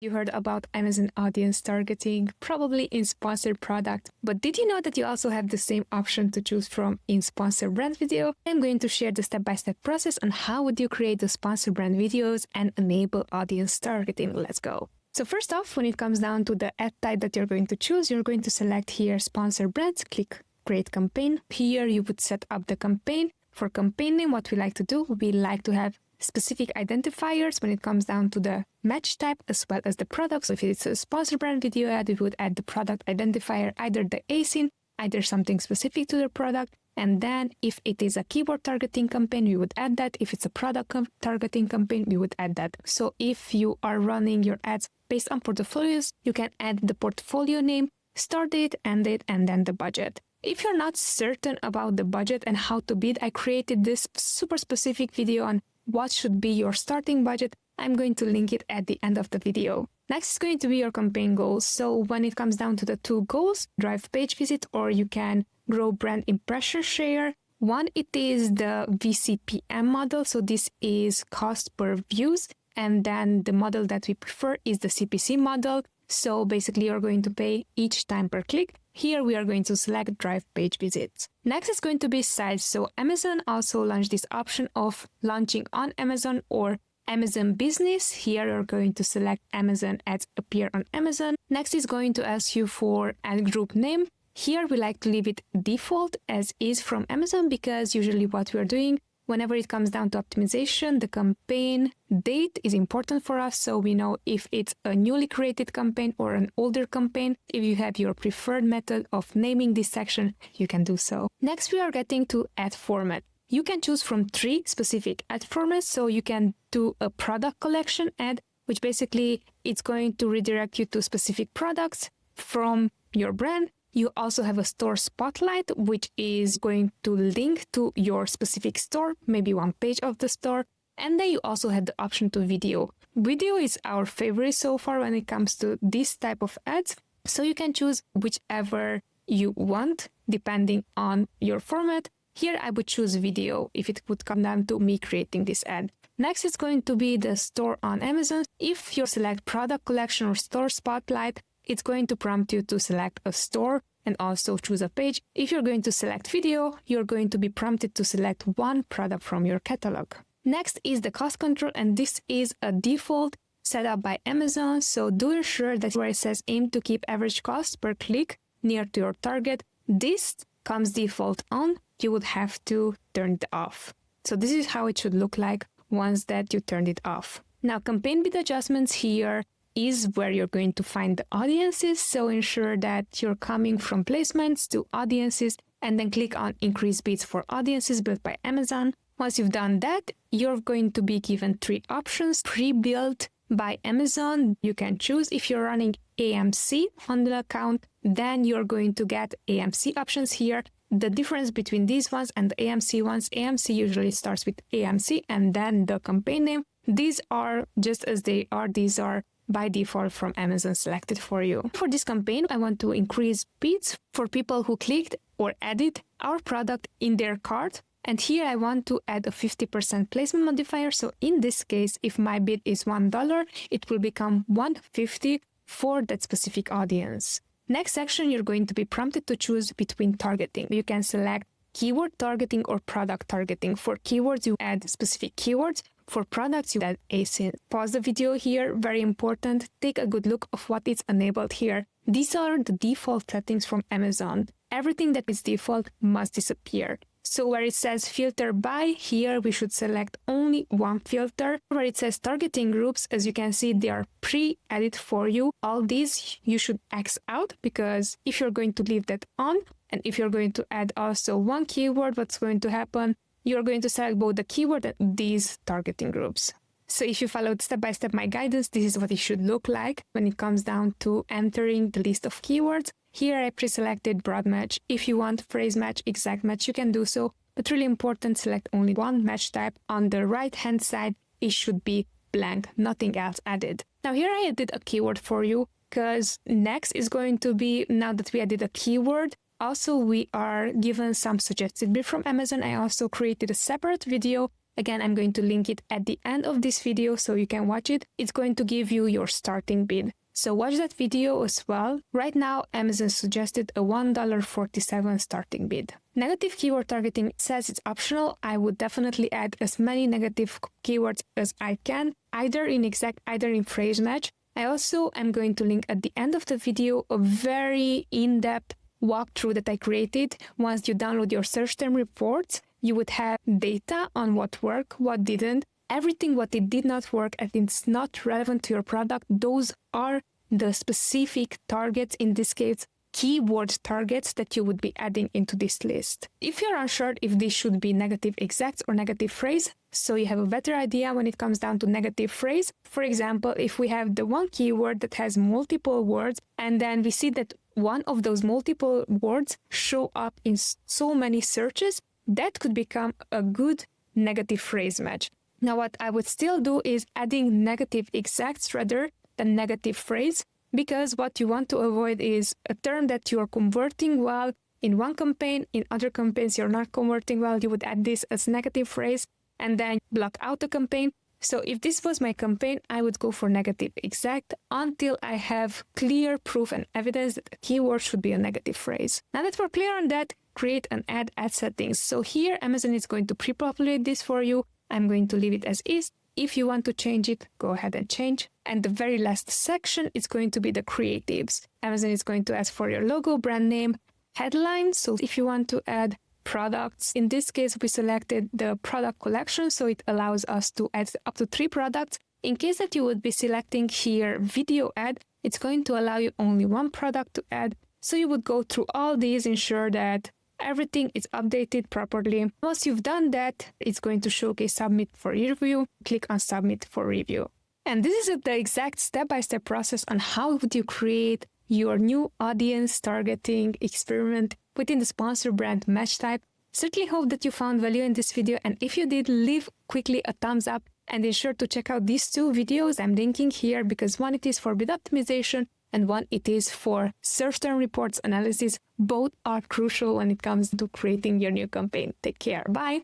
You heard about Amazon audience targeting, probably in sponsored product. But did you know that you also have the same option to choose from in sponsored brand video? I'm going to share the step-by-step process on how would you create the sponsored brand videos and enable audience targeting. Let's go. So first off, when it comes down to the ad type that you're going to choose, you're going to select here sponsored brands, click create campaign. Here you would set up the campaign. For campaign name, what we like to do, we like to have specific identifiers when it comes down to the match type as well as the product. So if it's a sponsored brand video ad, we would add the product identifier, either the ACoS, either something specific to the product. And then if it is a keyword targeting campaign, we would add that. If it's a product targeting campaign, we would add that. So if you are running your ads based on portfolios, you can add the portfolio name, start date, end date, and then the budget. If you're not certain about the budget and how to bid, I created this super specific video on what should be your starting budget. I'm going to link it at the end of the video. Next is going to be your campaign goals. So when it comes down to the two goals, drive page visit, or you can grow brand impression share. One, it is the VCPM model. So this is cost per views. And then the model that we prefer is the CPC model. So basically you're going to pay each time per click. Here we are going to select drive page visits. Next is going to be size. So Amazon also launched this option of launching on Amazon or Amazon Business. Here you're going to select Amazon ads appear on Amazon. Next is going to ask you for ad group name. Here we like to leave it default as is from Amazon, because usually what we are doing whenever it comes down to optimization, the campaign date is important for us, so we know if it's a newly created campaign or an older campaign. If you have your preferred method of naming this section, you can do so. Next, we are getting to ad format. You can choose from 3 specific ad formats, so you can do a product collection ad, which basically it's going to redirect you to specific products from your brand. You also have a store spotlight, which is going to link to your specific store, maybe one page of the store. And then you also have the option to video. Video is our favorite so far when it comes to this type of ads. So you can choose whichever you want, depending on your format. Here I would choose video if it would come down to me creating this ad. Next is going to be the store on Amazon. If you select product collection or store spotlight, it's going to prompt you to select a store and also choose a page. If you're going to select video, you're going to be prompted to select one product from your catalog. Next is the cost control, and this is a default set up by Amazon. So do ensure that where it says aim to keep average cost per click near to your target, this comes default on. You would have to turn it off. So this is how it should look like once that you turned it off. Now, campaign bid adjustments here is where you're going to find the audiences. So ensure that you're coming from placements to audiences and then click on increase bids for audiences built by Amazon. Once you've done that, you're going to be given 3 options pre-built by Amazon. You can choose if you're running AMC on the account, then you're going to get AMC options here. The difference between these ones and the AMC ones, AMC usually starts with AMC and then the campaign name. These are just as they are. These are by default from Amazon selected for you. For this campaign, I want to increase bids for people who clicked or added our product in their cart. And here I want to add a 50% placement modifier. So in this case, if my bid is $1, it will become $1.50 for that specific audience. Next section, you're going to be prompted to choose between targeting. You can select keyword targeting or product targeting. For keywords, you add specific keywords. For products, you add ACoS. Pause the video here, very important. Take a good look of what is enabled here. These are the default settings from Amazon. Everything that is default must disappear. So where it says filter by, here we should select only one filter. Where it says targeting groups, as you can see, they are pre-added for you. All these you should X out, because if you're going to leave that on, and if you're going to add also one keyword, what's going to happen? You're going to select both the keyword and these targeting groups. So if you followed step-by-step my guidance, this is what it should look like when it comes down to entering the list of keywords. Here I pre-selected broad match. If you want phrase match, exact match, you can do so. But really important, select only one match type. On the right-hand side, it should be blank, nothing else added. Now here I added a keyword for you, because next is going to be, now that we added a keyword, also we are given some suggested bid from Amazon. I also created a separate video Again, I'm going to link it at the end of this video so you can watch it. It's going to give you your starting bid. So watch that video as well. Right now, Amazon suggested a $1.47 starting bid. Negative keyword targeting says it's optional. I would definitely add as many negative keywords as I can, either in exact, either in phrase match. I also am going to link at the end of the video a very in-depth walkthrough that I created. Once you download your search term reports, you would have data on what worked, what didn't, everything what it did not work and it's not relevant to your product. Those are the specific targets, in this case, keyword targets that you would be adding into this list. If you're unsure if this should be negative exact or negative phrase, so you have a better idea when it comes down to negative phrase. For example, if we have the one keyword that has multiple words and then we see that one of those multiple words show up in so many searches, that could become a good negative phrase match. Now, what I would still do is adding negative exacts rather than negative phrase, because what you want to avoid is a term that you are converting well in one campaign, in other campaigns you're not converting well. You would add this as negative phrase and then block out the campaign. So if this was my campaign, I would go for negative exact until I have clear proof and evidence that a keyword should be a negative phrase. Now that we're clear on that, create and add ad settings. So here Amazon is going to pre-populate this for you. I'm going to leave it as is. If you want to change it, go ahead and change. And the very last section is going to be the creatives. Amazon is going to ask for your logo, brand name, headline. So if you want to add products, in this case, we selected the product collection, so it allows us to add up to 3 products. In case that you would be selecting here video ad, it's going to allow you only 1 product to add. So you would go through all these, ensure that everything is updated properly. Once you've done that, it's going to showcase submit for review. Click on submit for review. And this is the exact step-by-step process on how would you create your new audience targeting experiment within the sponsor brand match type. Certainly hope that you found value in this video, and if you did, leave quickly a thumbs up and ensure to check out these 2 videos I'm linking here, because one it is for bid optimization and one it is for search term reports analysis. Both are crucial when it comes to creating your new campaign. Take care. Bye.